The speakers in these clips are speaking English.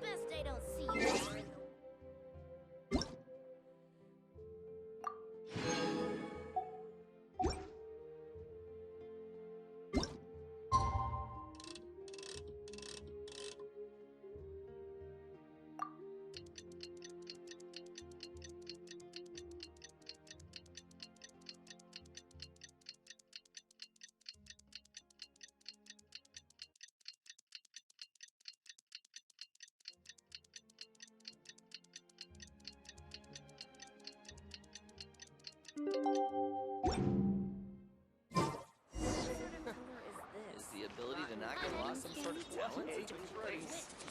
Best I don't see you. Is the ability to not get lost some sort of talent?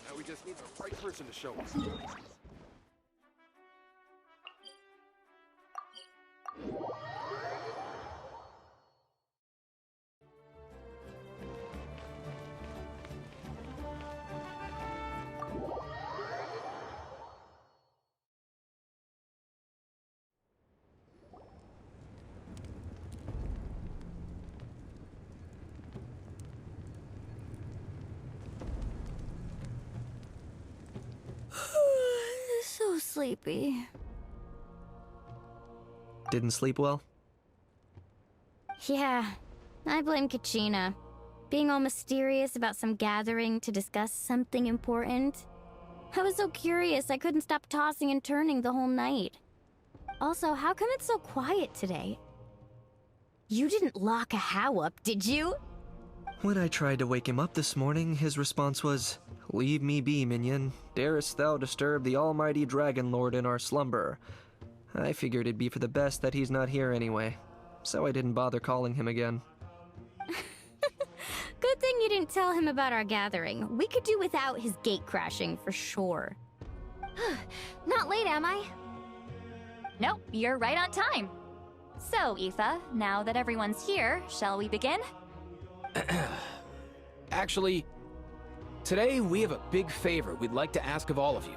Now we just need the right person to show us. So sleepy. Didn't sleep well? Yeah, I blame Kachina. Being all mysterious about some gathering to discuss something important. I was so curious I couldn't stop tossing and turning the whole night. Also, how come it's so quiet today? You didn't lock a How up, did you? When I tried to wake him up this morning, his response was, "Leave me be, minion. Darest thou disturb the almighty Dragon Lord in our slumber?" I figured it'd be for the best that he's not here anyway, so I didn't bother calling him again. Good thing you didn't tell him about our gathering. We could do without his gate crashing for sure. Not late, am I? Nope, you're right on time. So, Aoife, now that everyone's here, shall we begin? Actually, today we have a big favor we'd like to ask of all of you.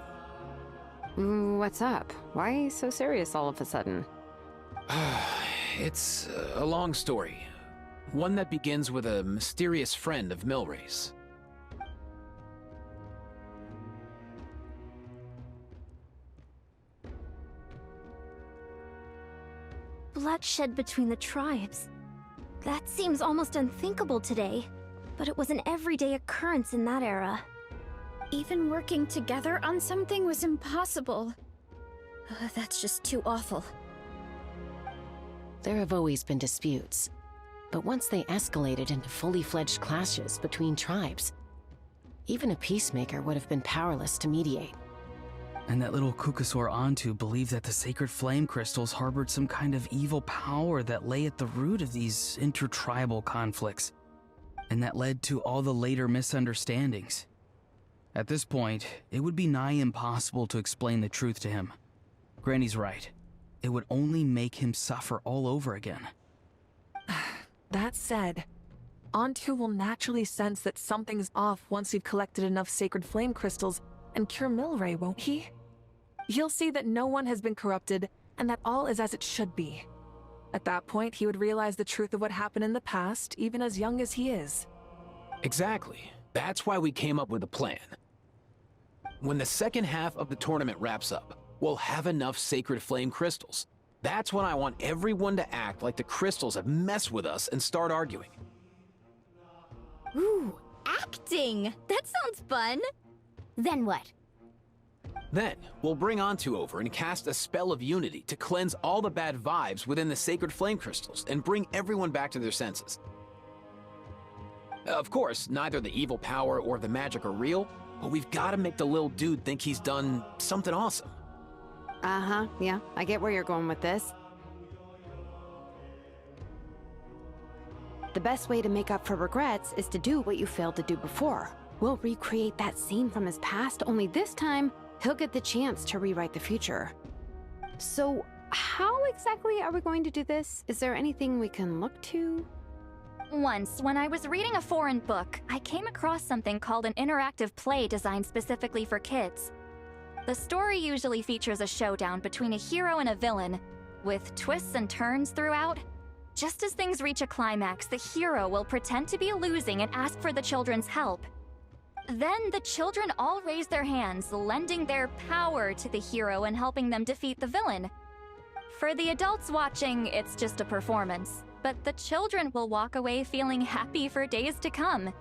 What's up? Why so serious all of a sudden? It's a long story. One that begins with a mysterious friend of Milray's. Bloodshed between the tribes. That seems almost unthinkable today, but it was an everyday occurrence in that era. Even working together on something was impossible. That's just too awful. There have always been disputes, but once they escalated into fully fledged clashes between tribes, even a peacemaker would have been powerless to mediate. And that little Kukusor Antu believed that the sacred flame crystals harbored some kind of evil power that lay at the root of these intertribal conflicts, and that led to all the later misunderstandings. At this point, it would be nigh impossible to explain the truth to him. Granny's right. It would only make him suffer all over again. That said, Antu will naturally sense that something's off once we've collected enough sacred flame crystals and cure Milray, won't he? He'll see that no one has been corrupted and that all is as it should be. At that point, he would realize the truth of what happened in the past, even as young as he is. Exactly. That's why we came up with a plan. When the second half of the tournament wraps up, we'll have enough sacred flame crystals. That's when I want everyone to act like the crystals have messed with us and start arguing. Ooh, acting! That sounds fun! Then what? Then, we'll bring Antu over and cast a spell of unity to cleanse all the bad vibes within the sacred flame crystals and bring everyone back to their senses. Of course, neither the evil power or the magic are real, but we've got to make the little dude think he's done something awesome. Uh-huh, yeah, I get where you're going with this. The best way to make up for regrets is to do what you failed to do before. We'll recreate that scene from his past, only this time, he'll get the chance to rewrite the future. So, how exactly are we going to do this? Is there anything we can look to? Once, when I was reading a foreign book, I came across something called an interactive play designed specifically for kids. The story usually features a showdown between a hero and a villain, with twists and turns throughout. Just as things reach a climax, the hero will pretend to be losing and ask for the children's help. Then the children all raise their hands, lending their power to the hero and helping them defeat the villain. For the adults watching, it's just a performance, but the children will walk away feeling happy for days to come.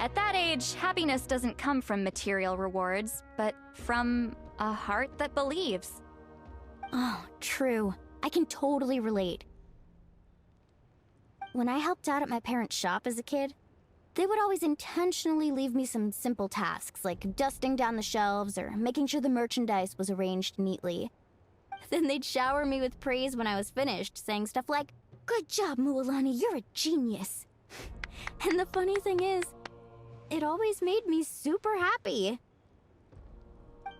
At that age, happiness doesn't come from material rewards, but from a heart that believes. Oh, true. I can totally relate. When I helped out at my parents' shop as a kid, they would always intentionally leave me some simple tasks, like dusting down the shelves or making sure the merchandise was arranged neatly. Then they'd shower me with praise when I was finished, saying stuff like, "Good job, Mualani, you're a genius." And the funny thing is, it always made me super happy.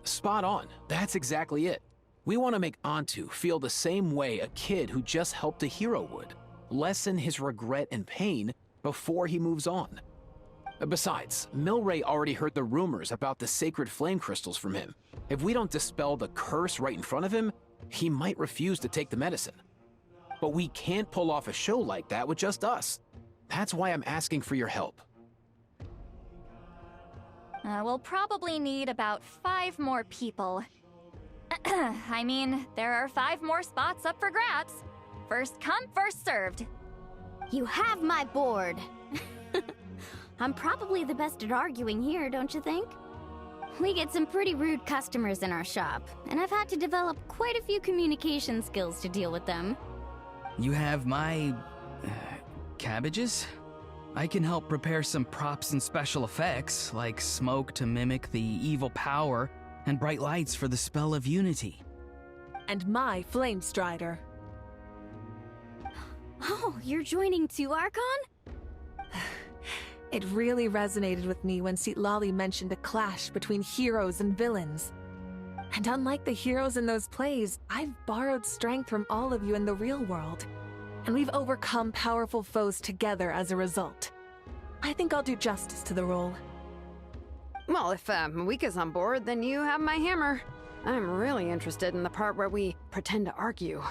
Spot on. That's exactly it. We want to make Antu feel the same way a kid who just helped a hero would. Lessen his regret and pain before he moves on. Besides, Milray already heard the rumors about the sacred flame crystals from him. If we don't dispel the curse right in front of him, he might refuse to take the medicine. But we can't pull off a show like that with just us. That's why I'm asking for your help. We'll probably need about 5 more people. I mean, there are 5 more spots up for grabs. First come, first served. You have my board. I'm probably the best at arguing here, don't you think? We get some pretty rude customers in our shop, and I've had to develop quite a few communication skills to deal with them. You have my... cabbages? I can help prepare some props and special effects, like smoke to mimic the evil power, and bright lights for the spell of unity. And my Flame Strider. Oh, you're joining too, Archon? It really resonated with me when Citlali mentioned a clash between heroes and villains. And unlike the heroes in those plays, I've borrowed strength from all of you in the real world. And we've overcome powerful foes together as a result. I think I'll do justice to the role. Well, if Mawika's on board, then you have my hammer. I'm really interested in the part where we pretend to argue.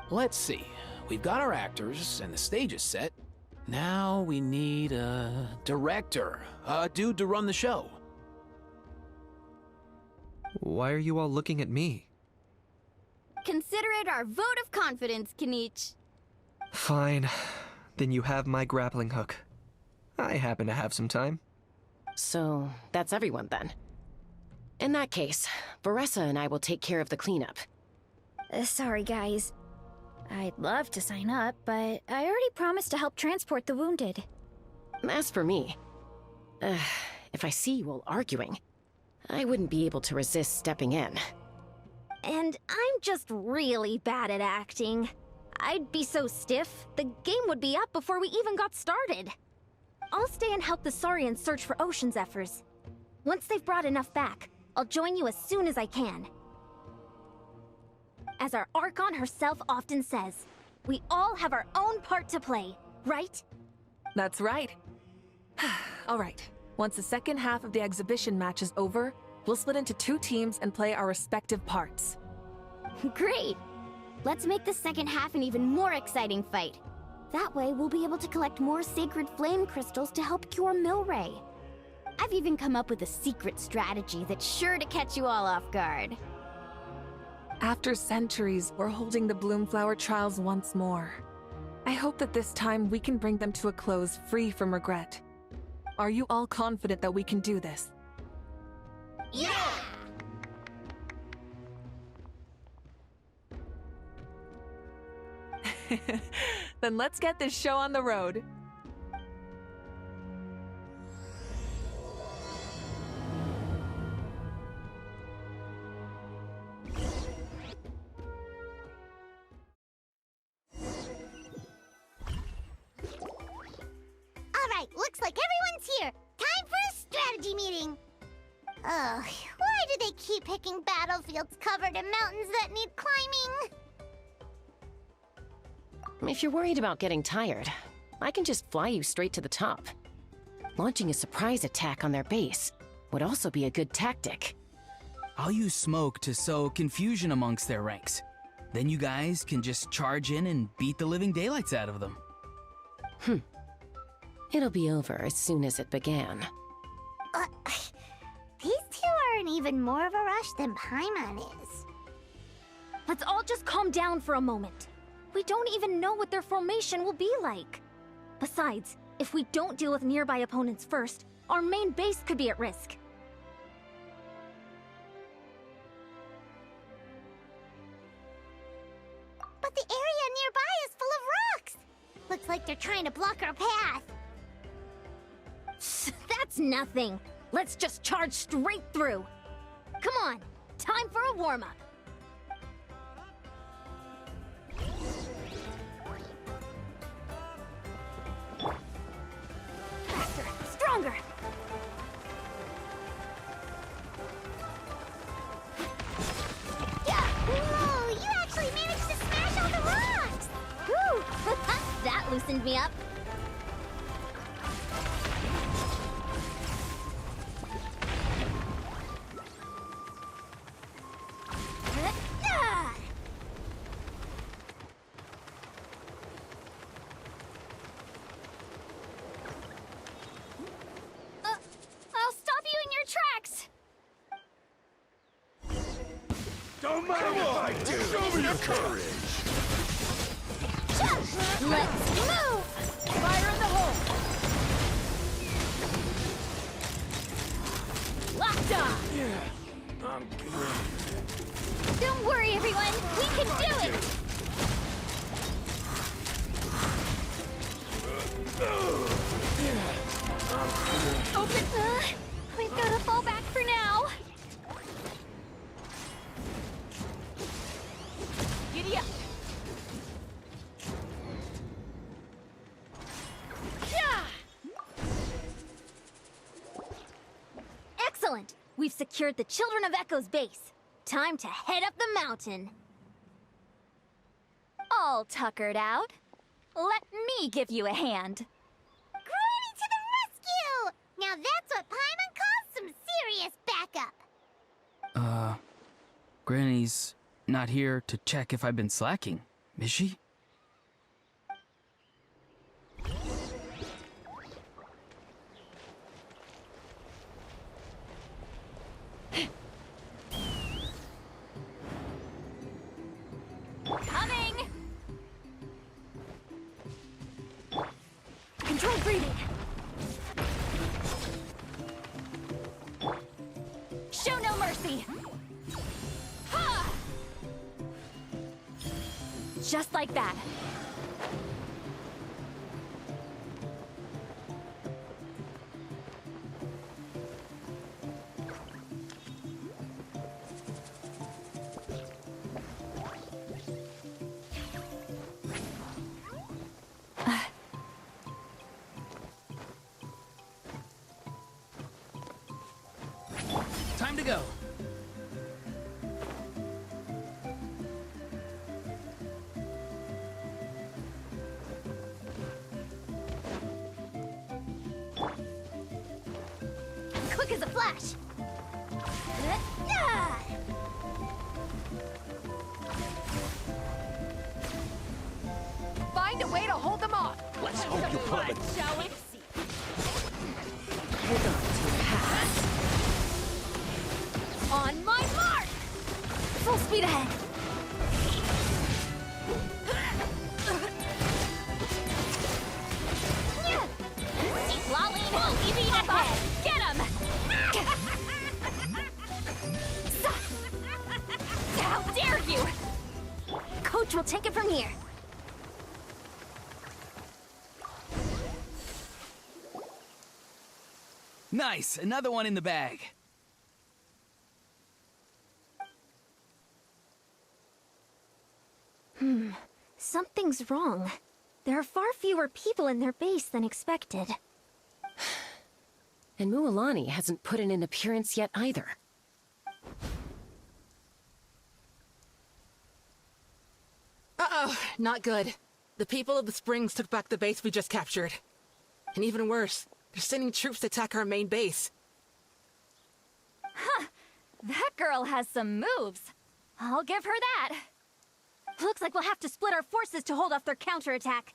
Let's see. We've got our actors, and the stage is set. Now we need a director, a dude to run the show. Why are you all looking at me? Consider it our vote of confidence, Kanich. Fine. Then you have my grappling hook. I happen to have some time. So, that's everyone then. In that case, Varessa and I will take care of the cleanup. Sorry, guys. I'd love to sign up, but I already promised to help transport the wounded. As for me, if I see you all arguing, I wouldn't be able to resist stepping in. And I'm just really bad at acting. I'd be so stiff, the game would be up before we even got started. I'll stay and help the Saurians search for Ocean Zephyrs. Once they've brought enough back, I'll join you as soon as I can. As our Archon herself often says, we all have our own part to play, right? That's right. All right. Once the second half of the exhibition match is over, we'll split into 2 teams and play our respective parts. Great! Let's make the second half an even more exciting fight. That way, we'll be able to collect more sacred flame crystals to help cure Milray. I've even come up with a secret strategy that's sure to catch you all off guard. After centuries, we're holding the Bloomflower trials once more. I hope that this time we can bring them to a close free from regret. Are you all confident that we can do this? Yeah! Then let's get this show on the road. Alright, looks like everyone's here. Time for a strategy meeting. Ugh, why do they keep picking battlefields covered in mountains that need climbing? If you're worried about getting tired, I can just fly you straight to the top. Launching a surprise attack on their base would also be a good tactic. I'll use smoke to sow confusion amongst their ranks. Then you guys can just charge in and beat the living daylights out of them. It'll be over as soon as it began. These two are in even more of a rush than Paimon is. Let's all just calm down for a moment. We don't even know what their formation will be like. Besides, if we don't deal with nearby opponents first, our main base could be at risk. But the area nearby is full of rocks! Looks like they're trying to block our path. That's nothing. Let's just charge straight through. Come on, time for a warm-up. Faster, stronger. Yeah! Whoa! You actually managed to smash all the rocks! Whew! That loosened me up. I'll stop you in your tracks! Don't mind if I do. Show me your courage. Let's move! Fire in the hole! Locked on! Yeah, I'm good. Don't worry, everyone! We can do it! Open! We've gotta fall back for now! Giddy up! Excellent! We've secured the Children of Echo's base. Time to head up the mountain. All tuckered out. Let me give you a hand. Granny to the rescue! Now that's what Paimon calls some serious backup. Granny's not here to check if I've been slacking, is she? Coming! Controlled breathing. Show no mercy. Ha! Just like that. Time to go. Quick as a flash. Find a way to hold them off. Let's hope you put up a... Shall we? On my mark! Full speed ahead. Keep lolling, full speed ahead! Get him! How dare you! Coach will take it from here. Nice, another one in the bag. Something's wrong. There are far fewer people in their base than expected. And Mualani hasn't put in an appearance yet either. Uh-oh, not good. The people of the Springs took back the base we just captured. And even worse, they're sending troops to attack our main base. That girl has some moves. I'll give her that. Looks like we'll have to split our forces to hold off their counterattack.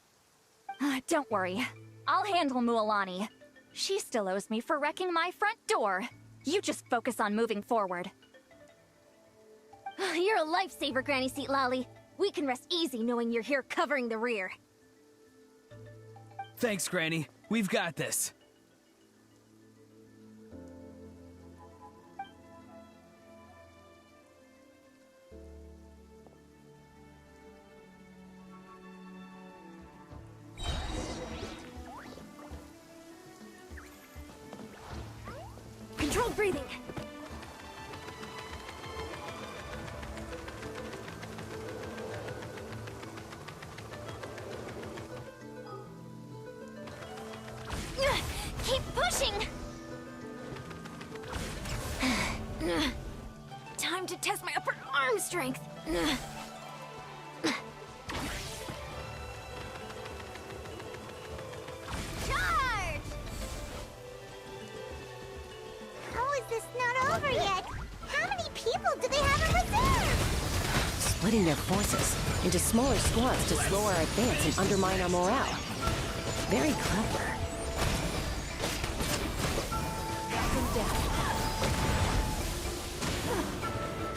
Don't worry. I'll handle Mualani. She still owes me for wrecking my front door. You just focus on moving forward. You're a lifesaver, Granny Seat Lolly. We can rest easy knowing you're here covering the rear. Thanks, Granny. We've got this. Controlled breathing. Keep pushing! Time to test my upper arm strength. Charge! How is this not over yet? How many people do they have in reserve? Splitting their forces into smaller squads to slow our advance and undermine our morale. Very clever.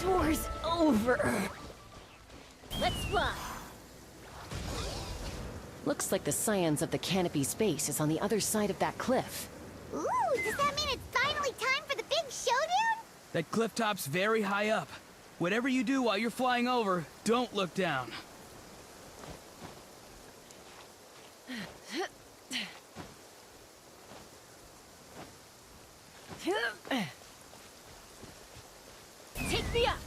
Door's over. Let's fly. Looks like the scions of the canopy space is on the other side of that cliff. Ooh, does that mean it's finally time for the big showdown? That cliff top's very high up. Whatever you do while you're flying over, don't look down. Take me up.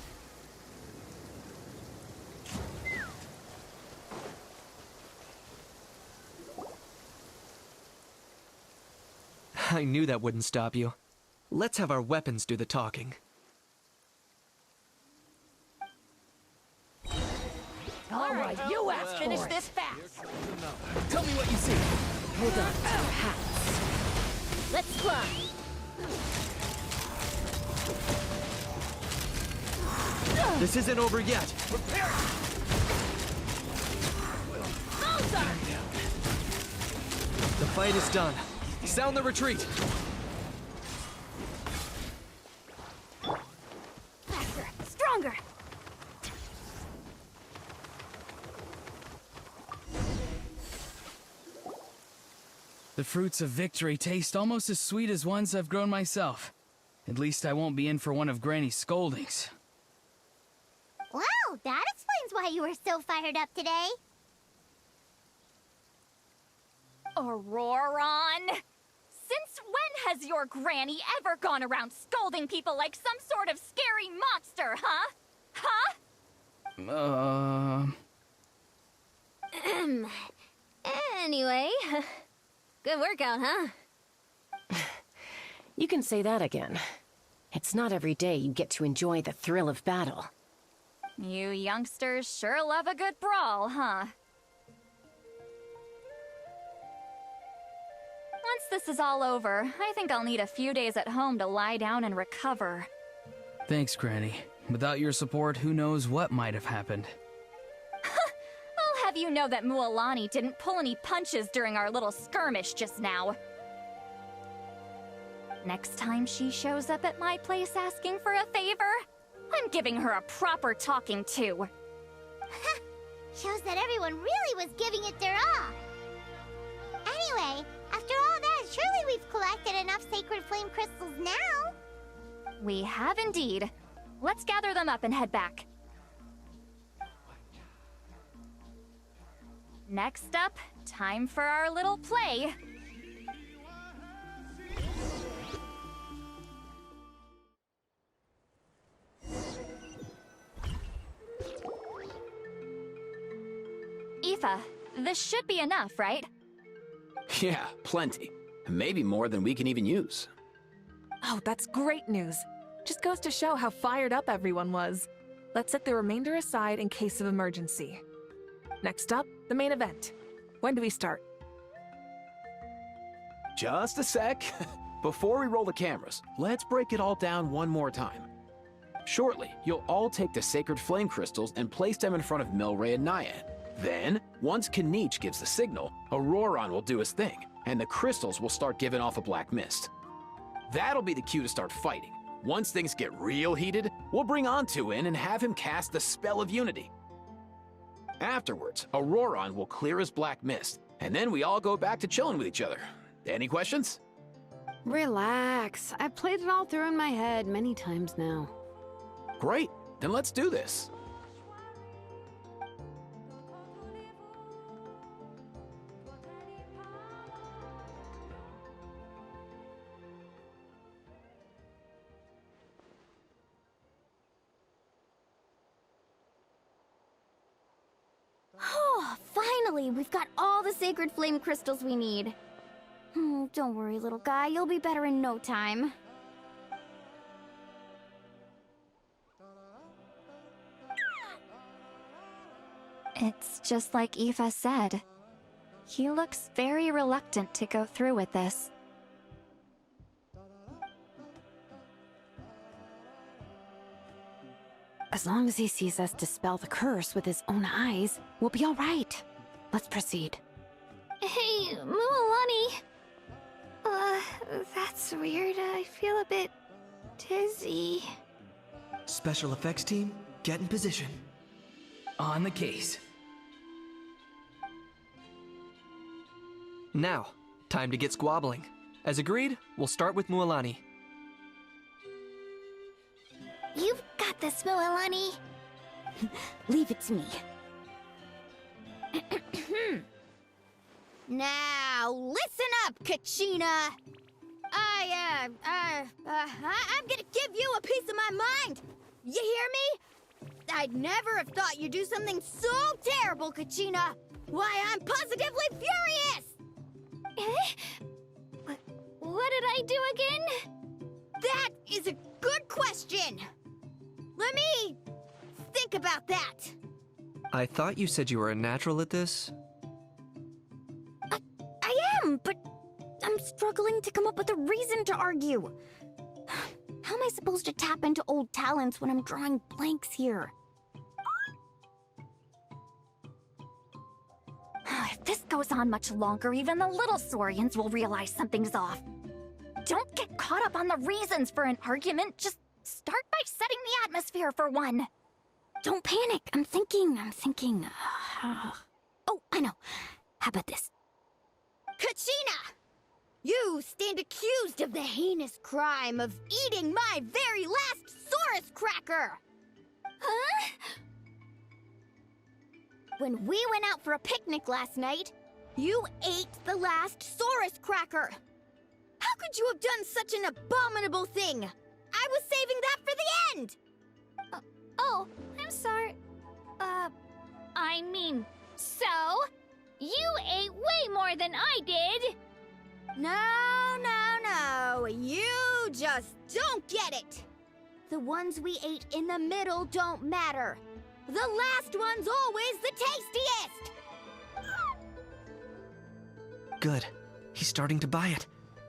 I knew that wouldn't stop you. Let's have our weapons do the talking. All right, you asked for Finish this fast. Tell me what you see. Hold on to your hats. Let's fly. This isn't over yet. The fight is done. Sound the retreat. Faster, stronger. The fruits of victory taste almost as sweet as ones I've grown myself. At least I won't be in for one of Granny's scoldings. Wow, that explains why you were so fired up today. Auroron! Since when has your granny ever gone around scolding people like some sort of scary monster, huh? Huh? Anyway, good workout, huh? You can say that again. It's not every day you get to enjoy the thrill of battle. You youngsters sure love a good brawl, huh? Once this is all over, I think I'll need a few days at home to lie down and recover. Thanks, Granny. Without your support, who knows what might have happened. I'll have you know that Mualani didn't pull any punches during our little skirmish just now. Next time she shows up at my place asking for a favor, I'm giving her a proper talking to. Shows that everyone really was giving it their all. Anyway, after all that, surely we've collected enough sacred flame crystals now. We have indeed. Let's gather them up and head back. Next up, time for our little play. Aoife, this should be enough, right? Yeah, plenty. Maybe more than we can even use. Oh, that's great news. Just goes to show how fired up everyone was. Let's set the remainder aside in case of emergency. Next up, the main event. When do we start? Just a sec. Before we roll the cameras, let's break it all down one more time. Shortly, you'll all take the sacred flame crystals and place them in front of Milray and Naiad. Then, once Kanich gives the signal, Auroron will do his thing, and the crystals will start giving off a black mist. That'll be the cue to start fighting. Once things get real heated, we'll bring Antu in and have him cast the spell of unity. Afterwards, Auroron will clear his black mist, and then we all go back to chilling with each other. Any questions? Relax. I've played it all through in my head many times now. Great, then let's do this. Oh, finally! We've got all the sacred flame crystals we need. Don't worry, little guy. You'll be better in no time. It's just like Eva said. He looks very reluctant to go through with this. As long as he sees us dispel the curse with his own eyes, we'll be all right. Let's proceed. Hey, Mualani. That's weird. I feel a bit dizzy. Special effects team, get in position. On the case. Now, time to get squabbling. As agreed, we'll start with Mualani. You've got this, Mualani. Leave it to me. Now, listen up, Kachina. I'm gonna give you a piece of my mind. You hear me? I'd never have thought you'd do something so terrible, Kachina. Why, I'm positively furious! What did I do again? That is a good question. Let me think about that. I thought you said you were a natural at this. I am, but I'm struggling to come up with a reason to argue. How am I supposed to tap into old talents when I'm drawing blanks here? If this goes on much longer, even the little Saurians will realize something's off. Don't get caught up on the reasons for an argument. Just start by setting the atmosphere for one. Don't panic. I'm thinking. Oh, I know. How about this? Kachina! You stand accused of the heinous crime of eating my very last Saurus cracker! Huh? When we went out for a picnic last night, you ate the last Saurus cracker! How could you have done such an abominable thing? I was saving that for the end! Oh, I'm sorry. I mean, so? You ate way more than I did! No. You just don't get it! The ones we ate in the middle don't matter. The last one's always the tastiest! Good. He's starting to buy it.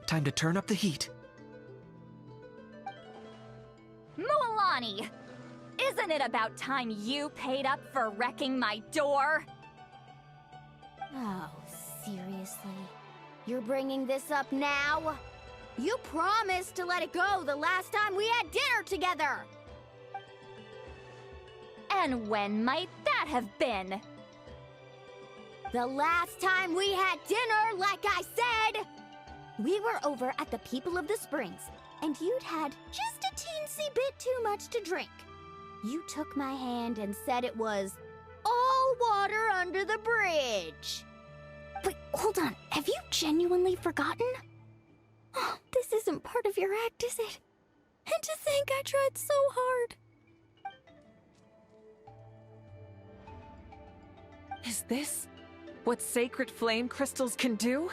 Time to turn up the heat. Mualani! Isn't it about time you paid up for wrecking my door? Oh, seriously? You're bringing this up now? You promised to let it go the last time we had dinner together! And when might that have been? The last time we had dinner, like I said! We were over at the People of the Springs, and you'd had just a teensy bit too much to drink. You took my hand and said it was all water under the bridge. Wait, hold on. Have you genuinely forgotten? Oh, this isn't part of your act, is it? And to think I tried so hard. Is this what sacred flame crystals can do?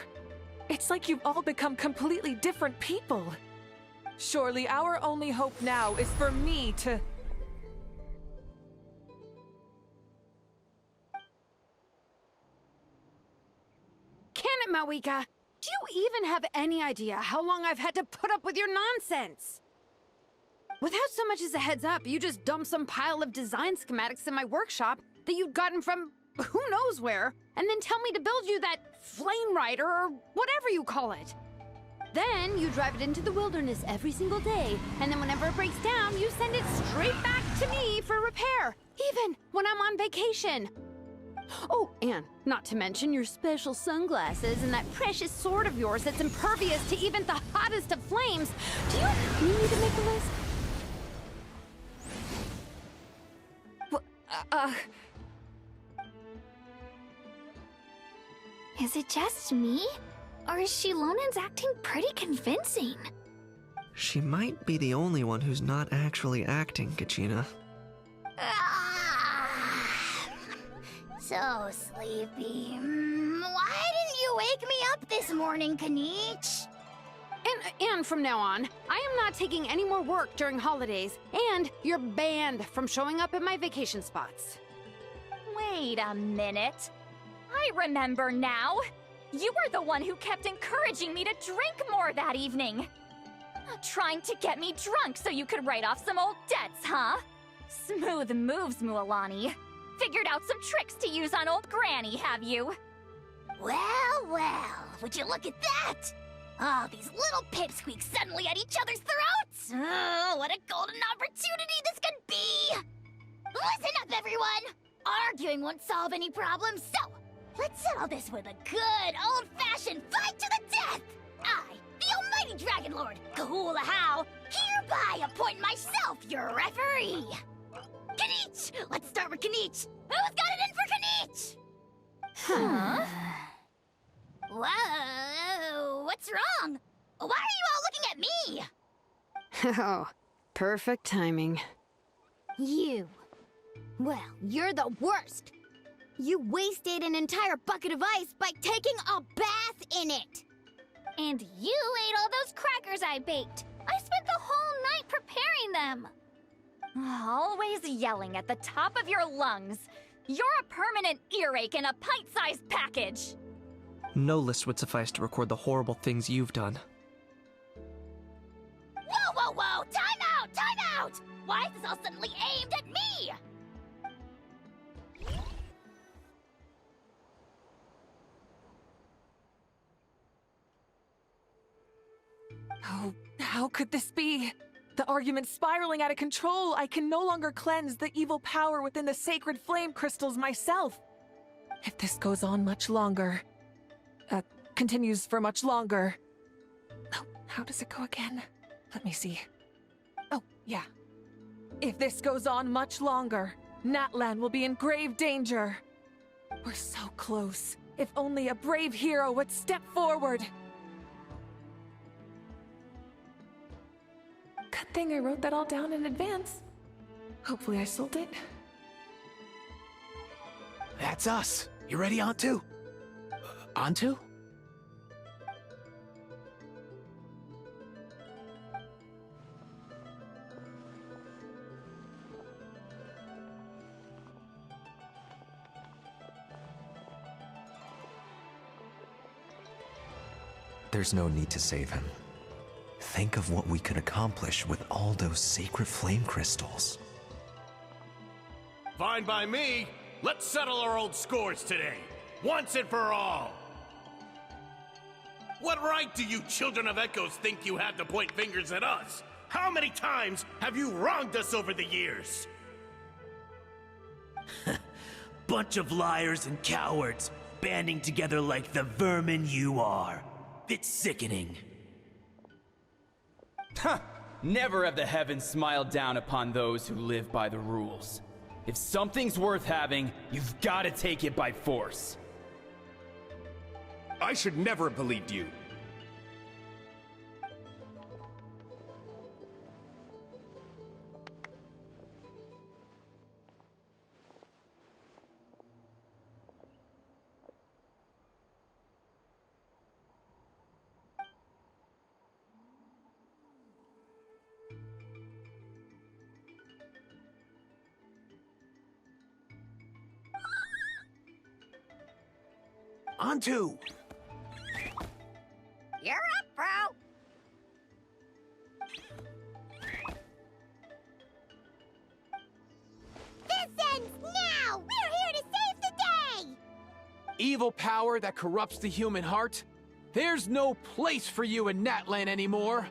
It's like you've all become completely different people. Surely our only hope now is for me to... Can it, Mawika? Do you even have any idea how long I've had to put up with your nonsense? Without so much as a heads up, you just dumped some pile of design schematics in my workshop that you'd gotten from who knows where, and then tell me to build you that flame rider or whatever you call it. Then you drive it into the wilderness every single day, and then whenever it breaks down, you send it straight back to me for repair, even when I'm on vacation. Oh, and not to mention your special sunglasses and that precious sword of yours that's impervious to even the hottest of flames. Do you need me to make a list? Is it just me? Or is Shilonen's acting pretty convincing? She might be the only one who's not actually acting, Kachina. So sleepy. Why didn't you wake me up this morning, Kanich? And from now on, I am not taking any more work during holidays, and you're banned from showing up at my vacation spots. Wait a minute. I remember now. You were the one who kept encouraging me to drink more that evening. Trying to get me drunk so you could write off some old debts, huh? Smooth moves, Mualani. Figured out some tricks to use on old Granny, have you? Well, well, would you look at that? Oh, these little pipsqueaks suddenly at each other's throats! Oh, what a golden opportunity this could be! Listen up, everyone! Arguing won't solve any problems, so let's settle this with a good, old-fashioned fight to the death! I, the almighty Dragon Lord, Kahula How, hereby appoint myself your referee! Kanich! Let's start with Kanich! Who's got it in for Kanich? Huh? Whoa, what's wrong? Why are you all looking at me? Oh, perfect timing. You. Well, you're the worst. You wasted an entire bucket of ice by taking a bath in it. And you ate all those crackers I baked. I spent the whole night preparing them. Always yelling at the top of your lungs. You're a permanent earache in a pint-sized package. No list would suffice to record the horrible things you've done. Whoa, whoa, whoa! Time out! Time out! Why is this all suddenly aimed at me? Oh, how could this be? The argument's spiraling out of control. I can no longer cleanse the evil power within the sacred flame crystals myself. If this goes on much longer, continues for much longer. Oh, how does it go again? Let me see. Oh, yeah. If this goes on much longer, Natlan will be in grave danger. We're so close. If only a brave hero would step forward. Good thing I wrote that all down in advance. Hopefully I sold it. That's us. You ready, Antu? Antu? There's no need to save him. Think of what we could accomplish with all those sacred flame crystals. Fine by me. Let's settle our old scores today. Once and for all. What right do you children of Echoes think you have to point fingers at us? How many times have you wronged us over the years? Bunch of liars and cowards, banding together like the vermin you are. It's sickening. Huh! Never have the heavens smiled down upon those who live by the rules. If something's worth having, you've got to take it by force. I should never have believed you. Antu! You're up, bro. evil power that corrupts the human heart, there's no place for you in Natlan anymore.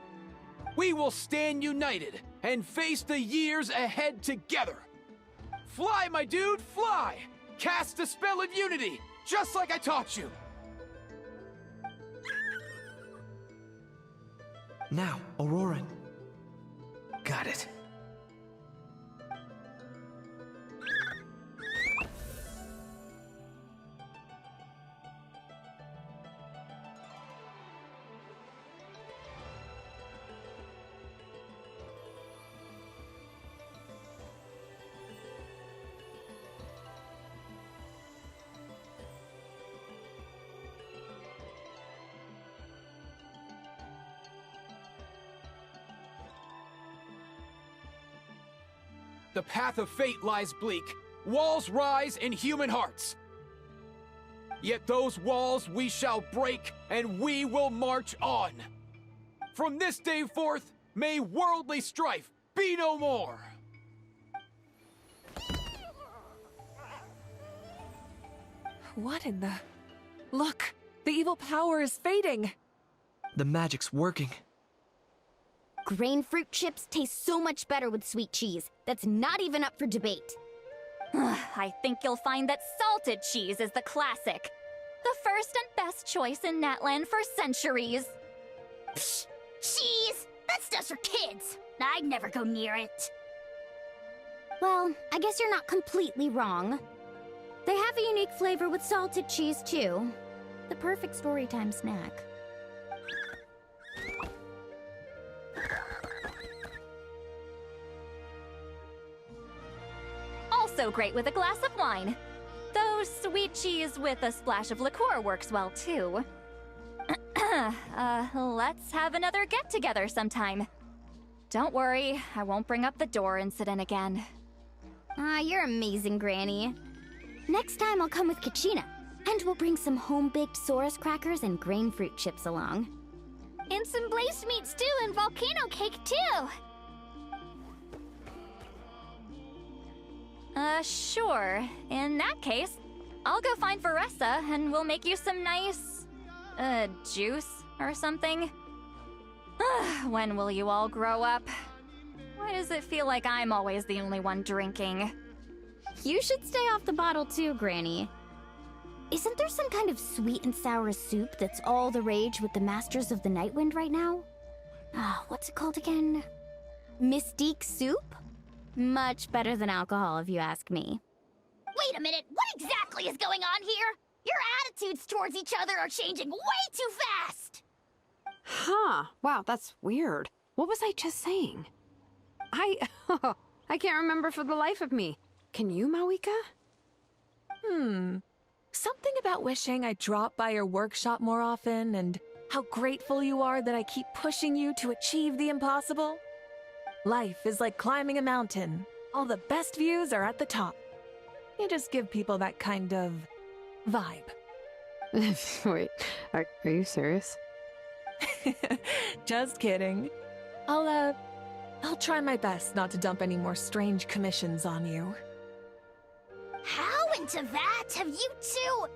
We will stand united and face the years ahead together. Fly, my dude, fly! Cast a spell of unity, just like I taught you. Now, Auroran. Got it. The path of fate lies bleak. Walls rise in human hearts. Yet those walls we shall break, and we will march on. From this day forth, may worldly strife be no more. What in the... Look! The evil power is fading! The magic's working. Grain fruit chips taste so much better with sweet cheese. That's not even up for debate. I think you'll find that salted cheese is the classic. The first and best choice in Natlan for centuries. Psh! Cheese! That stuff's for kids! I'd never go near it. Well, I guess you're not completely wrong. They have a unique flavor with salted cheese, too. The perfect storytime snack. Also great with a glass of wine. Though sweet cheese with a splash of liqueur works well, too. Let's have another get-together sometime. Don't worry, I won't bring up the door incident again. You're amazing, Granny. Next time I'll come with Kachina, and we'll bring some home-baked Saurus crackers and grain fruit chips along. And some blazed meat stew and volcano cake, too! Sure. In that case, I'll go find Varessa and we'll make you some nice... juice or something. When will you all grow up? Why does it feel like I'm always the only one drinking? You should stay off the bottle too, Granny. Isn't there some kind of sweet and sour soup that's all the rage with the Masters of the Nightwind right now? What's it called again? Mystique soup? Much better than alcohol, if you ask me. Wait a minute, what exactly is going on here? Your attitudes towards each other are changing way too fast! Huh. Wow, that's weird. What was I just saying? I can't remember for the life of me. Can you, Mawika? Something about wishing I dropped by your workshop more often, and how grateful you are that I keep pushing you to achieve the impossible. Life is like climbing a mountain. All the best views are at the top. You just give people that kind of vibe. Wait, are you serious? Just kidding. I'll try my best not to dump any more strange commissions on you. How into that have you two...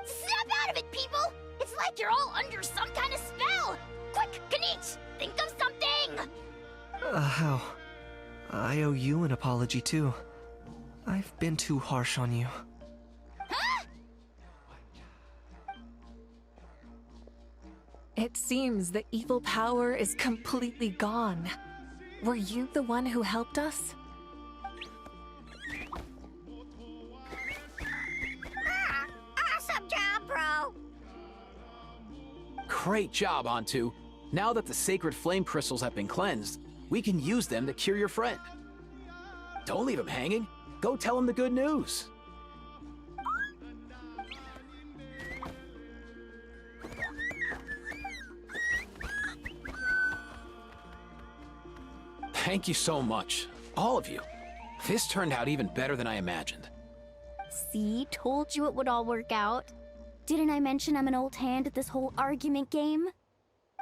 Snap out of it, people! It's like you're all under some kind of spell! Quick, Kanich, think of something! How? I owe you an apology, too. I've been too harsh on you. Huh? It seems the evil power is completely gone. Were you the one who helped us? Awesome job, bro! Great job, Antu. Now that the sacred flame crystals have been cleansed, we can use them to cure your friend. Don't leave him hanging. Go tell him the good news. Thank you so much, all of you. This turned out even better than I imagined. See, told you it would all work out. Didn't I mention I'm an old hand at this whole argument game?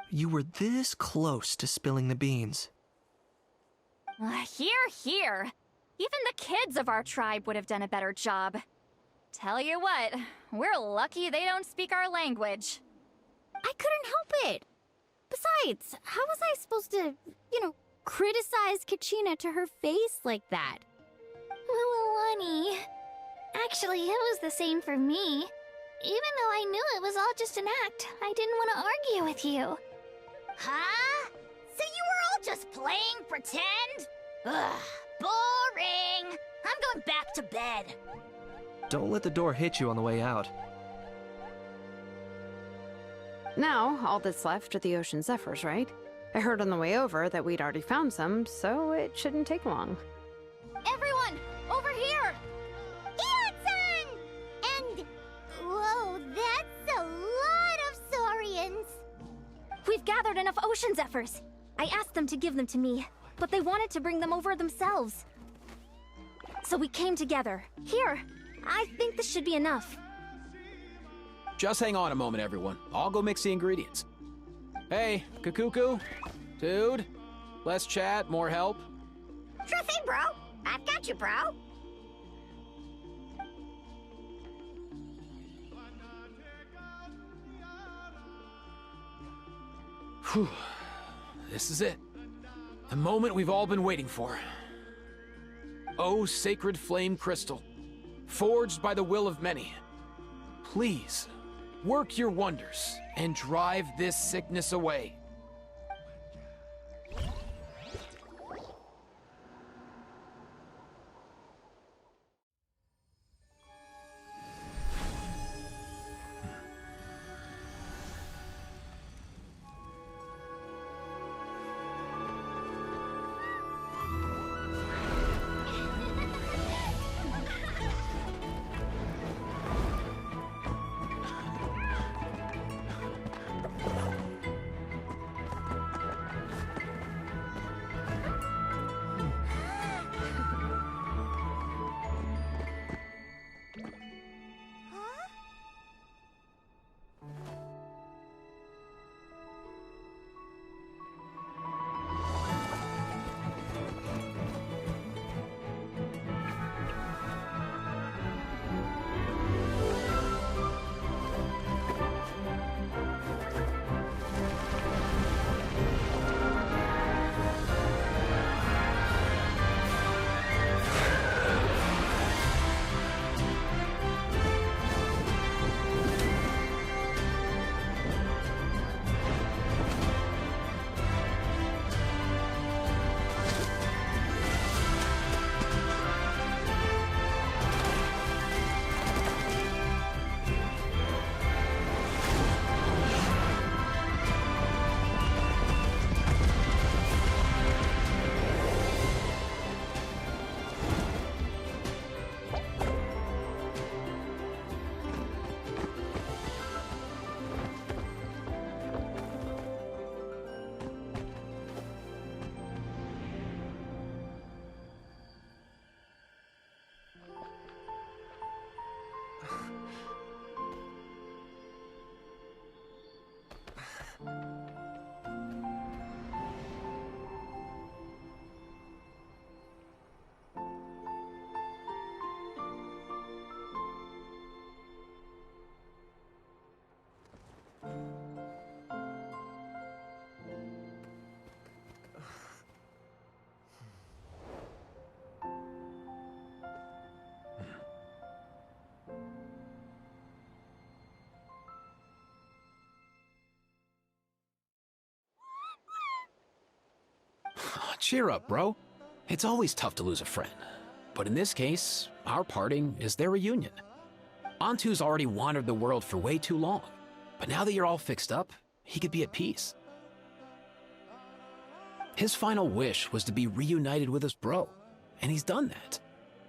You were this close to spilling the beans. Here. Even the kids of our tribe would have done a better job. Tell you what, we're lucky they don't speak our language. I couldn't help it. Besides, how was I supposed to, criticize Kachina to her face like that? Well, Lonnie. Actually, it was the same for me. Even though I knew it was all just an act, I didn't want to argue with you. Huh? So you were all just playing pretend? Ugh, boring. I'm going back to bed. Don't let the door hit you on the way out. Now, all that's left are the ocean zephyrs, right? I heard on the way over that we'd already found some, so it shouldn't take long. Everyone, over here! Ian-san! And... whoa, that's a lot of saurians. We've gathered enough ocean zephyrs. I asked them to give them to me, but they wanted to bring them over themselves. So we came together. Here, I think this should be enough. Just hang on a moment, everyone. I'll go mix the ingredients. Hey, Kakuku? Dude? Less chat, more help? Sure thing, bro. I've got you, bro. Whew. This is it. The moment we've all been waiting for. Oh, sacred flame crystal, forged by the will of many. Please, work your wonders and drive this sickness away. Cheer up, bro. It's always tough to lose a friend. But in this case, our parting is their reunion. Antu's already wandered the world for way too long. But now that you're all fixed up, he could be at peace. His final wish was to be reunited with his bro, and he's done that.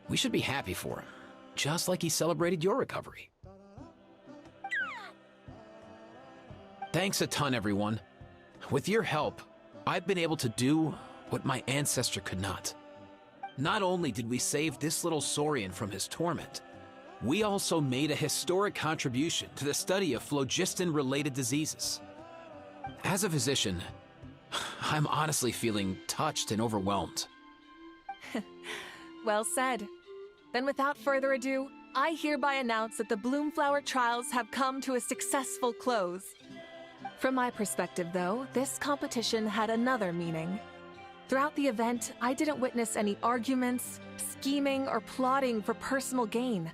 We should be happy for him, just like he celebrated your recovery. Thanks a ton, everyone. With your help, I've been able to do what my ancestor could not. Not only did we save this little saurian from his torment, we also made a historic contribution to the study of phlogiston-related diseases. As a physician, I'm honestly feeling touched and overwhelmed. Well said. Then without further ado, I hereby announce that the Bloomflower trials have come to a successful close. From my perspective, though, this competition had another meaning. Throughout the event, I didn't witness any arguments, scheming, or plotting for personal gain.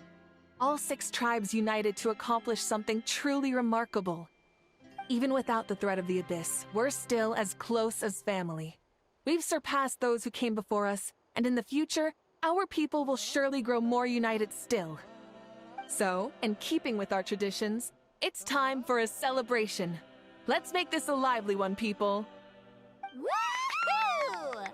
All 6 tribes united to accomplish something truly remarkable. Even without the threat of the Abyss, we're still as close as family. We've surpassed those who came before us, and in the future, our people will surely grow more united still. So, in keeping with our traditions, it's time for a celebration. Let's make this a lively one, people. Woohoo!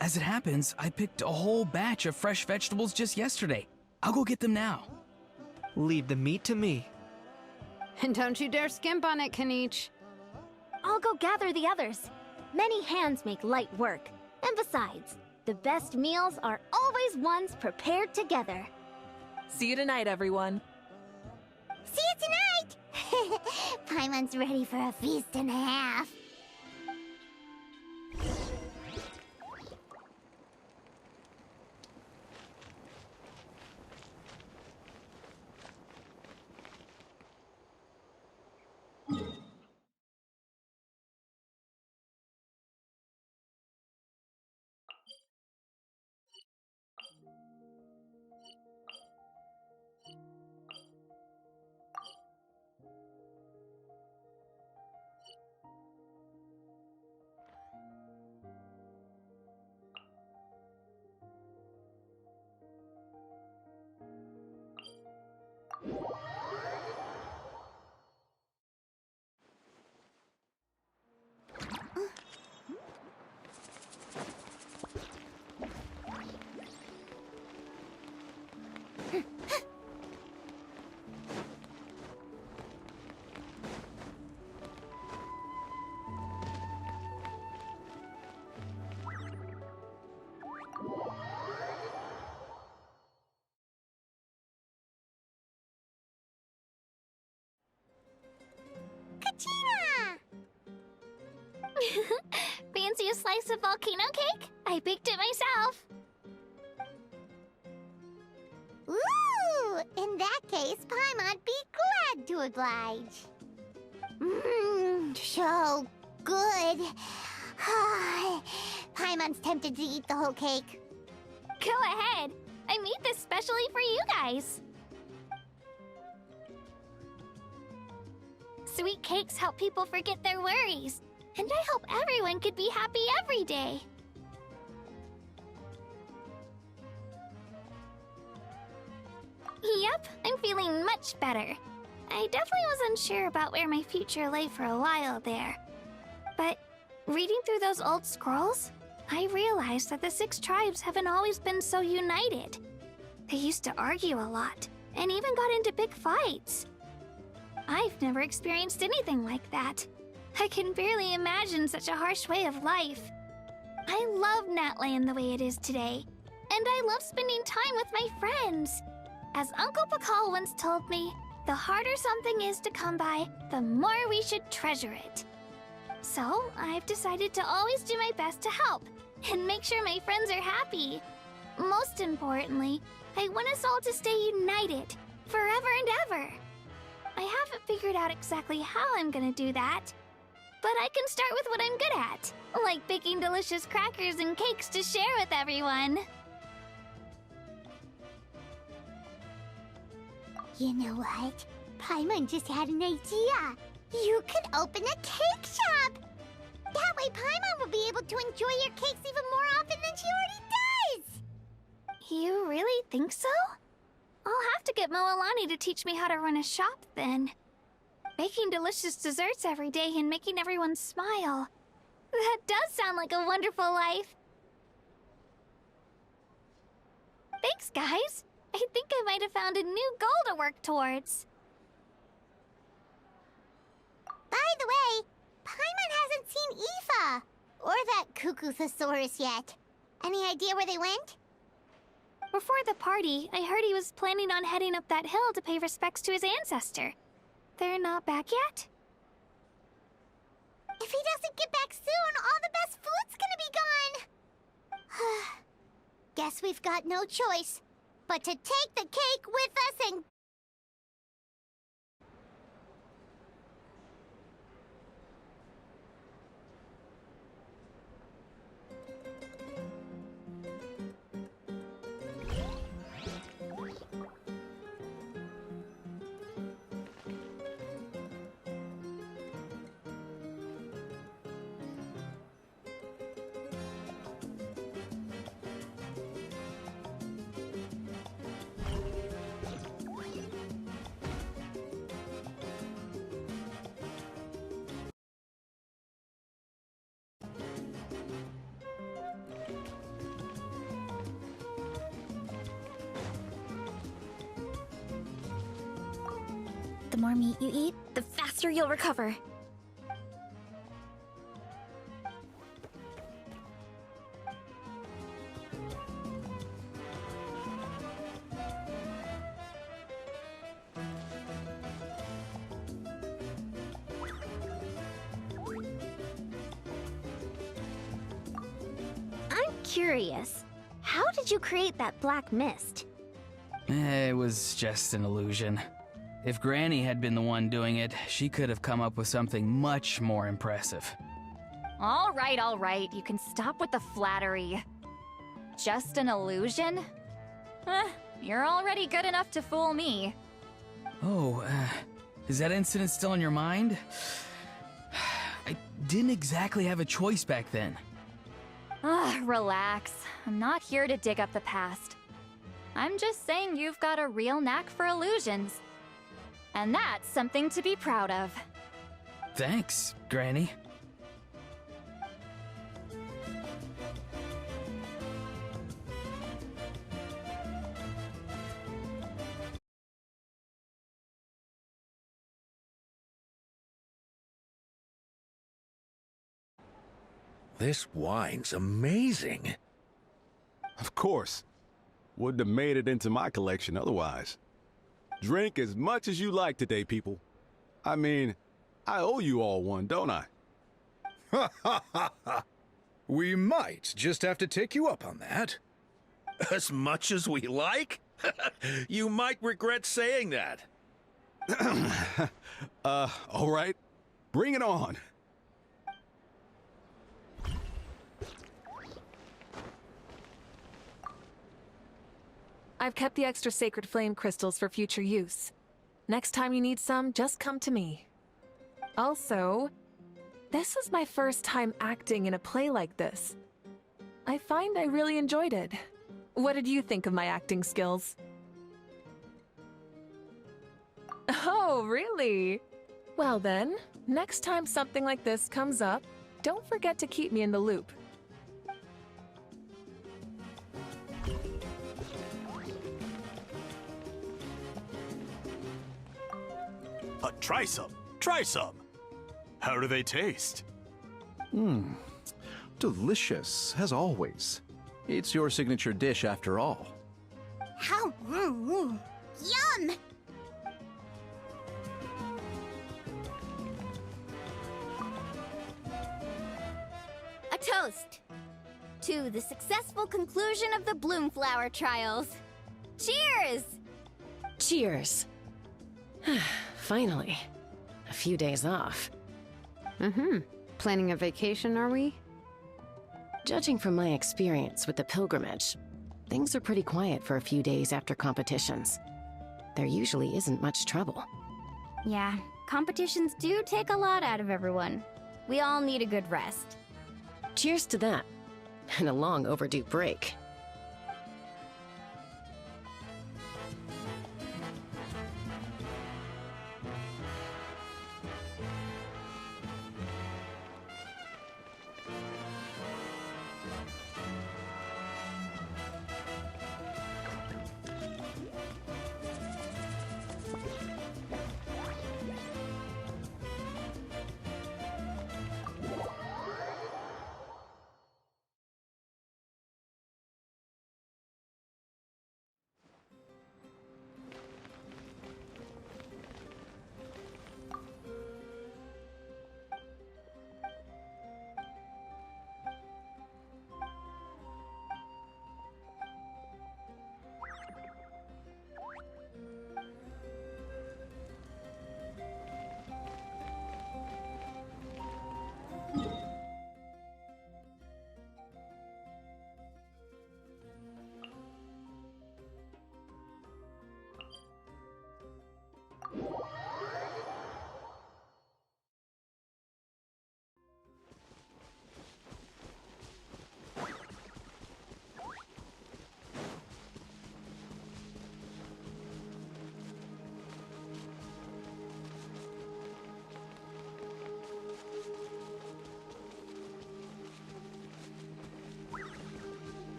As it happens, I picked a whole batch of fresh vegetables just yesterday. I'll go get them now. Leave the meat to me. And don't you dare skimp on it, Kanich. I'll go gather the others. Many hands make light work. And besides, the best meals are always ones prepared together. See you tonight, everyone. See you tonight! Paimon's ready for a feast and a half. Kachina! Fancy a slice of volcano cake? I baked it myself. Ooh! In that case, Paimon'd be glad to oblige. Mmm, so good. Paimon's tempted to eat the whole cake. Go ahead. I made this specially for you guys. Sweet cakes help people forget their worries. And I hope everyone could be happy every day. Yep, I'm feeling much better. I definitely was unsure about where my future lay for a while there. But reading through those old scrolls, I realized that the 6 tribes haven't always been so united. They used to argue a lot, and even got into big fights. I've never experienced anything like that. I can barely imagine such a harsh way of life. I love Natland the way it is today, and I love spending time with my friends. As Uncle Pakal once told me, the harder something is to come by, the more we should treasure it. So, I've decided to always do my best to help, and make sure my friends are happy. Most importantly, I want us all to stay united, forever and ever. I haven't figured out exactly how I'm gonna do that, but I can start with what I'm good at, like baking delicious crackers and cakes to share with everyone. You know what? Paimon just had an idea. You could open a cake shop. That way Paimon will be able to enjoy your cakes even more often than she already does. You really think so? I'll have to get Moalani to teach me how to run a shop then. Baking delicious desserts every day and making everyone smile. That does sound like a wonderful life. Thanks, guys. I think I might have found a new goal to work towards. By the way, Paimon hasn't seen Aoife or that Cuckoo-thosaurus yet. Any idea where they went? Before the party, I heard he was planning on heading up that hill to pay respects to his ancestor. They're not back yet? If he doesn't get back soon, all the best food's gonna be gone! Guess we've got no choice but to take the cake with us and... The more meat you eat, the faster you'll recover. I'm curious. How did you create that black mist? It was just an illusion. If Granny had been the one doing it, she could have come up with something much more impressive. All right, you can stop with the flattery. Just an illusion? You're already good enough to fool me. Oh, is that incident still in your mind? I didn't exactly have a choice back then. Relax. I'm not here to dig up the past. I'm just saying you've got a real knack for illusions. And that's something to be proud of. Thanks, Granny. This wine's amazing. Of course. Wouldn't have made it into my collection otherwise. Drink as much as you like today, people. I mean, I owe you all one, don't I? Ha ha ha ha! We might just have to take you up on that. As much as we like? You might regret saying that. All right. Bring it on. I've kept the extra sacred flame crystals for future use. Next time you need some, just come to me. Also, this is my first time acting in a play like this. I find I really enjoyed it. What did you think of my acting skills? Oh, really? Well then, next time something like this comes up, don't forget to keep me in the loop. Try some. Try some. How do they taste? Delicious, as always. It's your signature dish after all. How? Yum! A toast to the successful conclusion of the Bloomflower trials. Cheers! Cheers. Finally. A few days off. Planning a vacation, are we? Judging from my experience with the pilgrimage, things are pretty quiet for a few days after competitions. There usually isn't much trouble. Yeah, competitions do take a lot out of everyone. We all need a good rest. Cheers to that. And a long overdue break.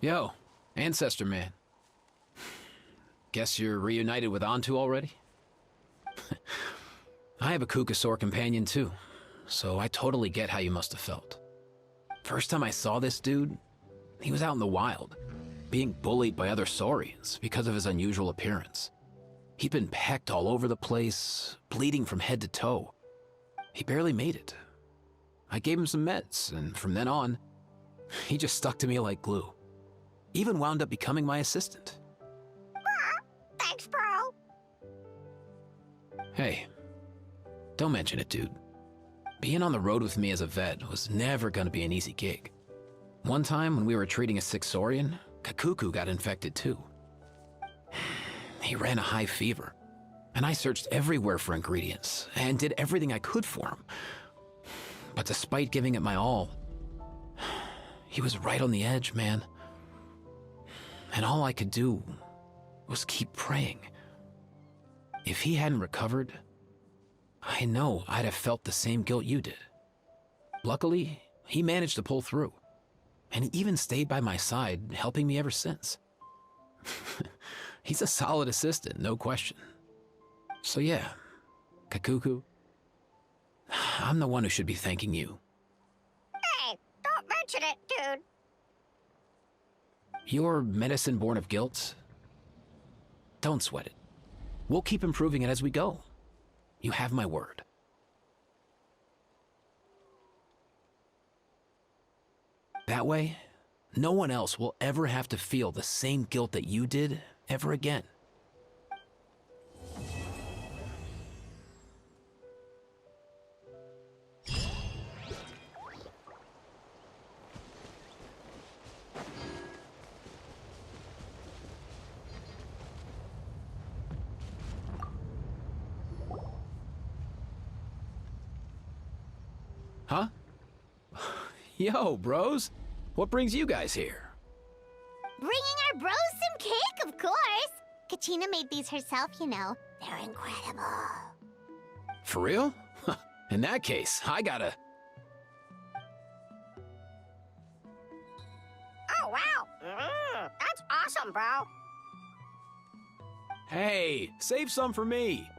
Yo, Ancestor Man. Guess you're reunited with Antu already? I have a Kukasaur companion too, so I totally get how you must have felt. First time I saw this dude, he was out in the wild, being bullied by other saurians because of his unusual appearance. He'd been pecked all over the place, bleeding from head to toe. He barely made it. I gave him some meds, and from then on, he just stuck to me like glue. Even wound up becoming my assistant. Thanks, bro. Hey, don't mention it, dude. Being on the road with me as a vet was never gonna be an easy gig. One time when we were treating a sick saurian, Kakuku got infected too. He ran a high fever, and I searched everywhere for ingredients and did everything I could for him. But despite giving it my all, he was right on the edge, man. And all I could do was keep praying. If he hadn't recovered, I know I'd have felt the same guilt you did. Luckily, he managed to pull through, and he even stayed by my side, helping me ever since. He's a solid assistant, no question. So yeah, Kakuku, I'm the one who should be thanking you. Hey, don't mention it, dude. Your medicine born of guilt? Don't sweat it. We'll keep improving it as we go. You have my word. That way, no one else will ever have to feel the same guilt that you did ever again. Huh? Yo, bros. What brings you guys here? Bringing our bros some cake, of course. Kachina made these herself, you know. They're incredible. For real? In that case, I gotta... Oh, wow. That's awesome, bro. Hey, save some for me.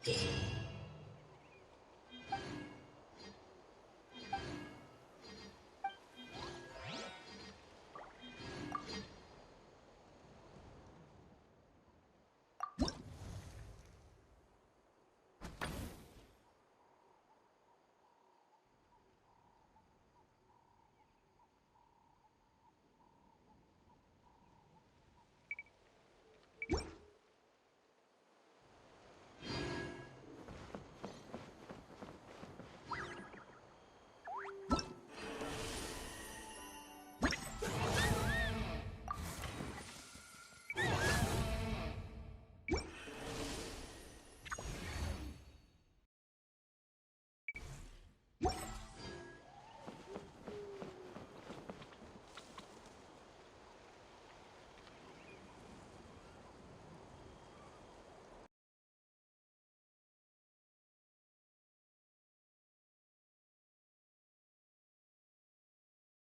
Huh?